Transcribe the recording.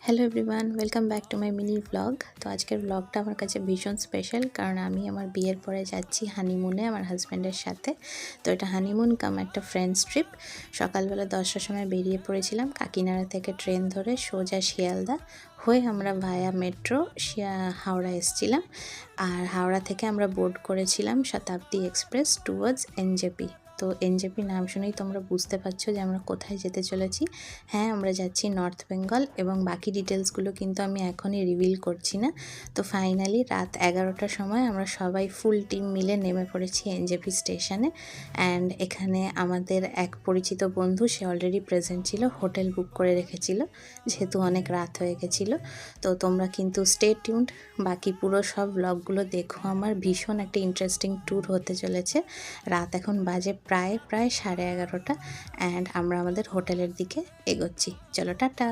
Hello everyone, welcome back to my mini blog. তো আজকের ব্লগটা আমার কাছে ভীষণ স্পেশাল, কারণ আমি আমার বিয়ের পরে যাচ্ছি হানিমুনে আমার হাজব্যান্ডের সাথে। তো এটা হানিমুন কাম একটা ফ্রেন্ডস ট্রিপ। সকালবেলা 10টার সময় বেরিয়ে পড়েছিলাম কাকিনাড়া থেকে ট্রেন ধরে সোজা শিয়ালদা হয়ে আমরা ভায়া মেট্রো হাওড়া এসেছিলাম। আর হাওড়া থেকে আমরা বোর্ড করেছিলাম শতাব্দী এক্সপ্রেস টুয়ার্ডস এনজেপি। তো এনজেপি নাম শুনেই তোমরা বুঝতে পারছো যে আমরা কোথায় যেতে চলেছি। হ্যাঁ, আমরা যাচ্ছি নর্থ বেঙ্গল, এবং বাকি ডিটেলসগুলো কিন্তু আমি এখনই রিভিল করছি না। তো ফাইনালি রাত 11টার সময় আমরা সবাই ফুল টিম মিলে নেমে পড়েছি এনজেপি স্টেশনে। অ্যান্ড এখানে আমাদের এক পরিচিত বন্ধু, সে অলরেডি প্রেজেন্ট ছিল, হোটেল বুক করে রেখেছিল যেহেতু অনেক রাত হয়ে গেছিলো। তো তোমরা কিন্তু স্টে টিউনড, বাকি পুরো সব ব্লগগুলো দেখো। আমার ভীষণ একটা ইন্টারেস্টিং ট্যুর হতে চলেছে। রাত এখন বাজে প্রায় 11:30, অ্যান্ড আমরা আমাদের হোটেলের দিকে এগোচ্ছি। চলো টাটা।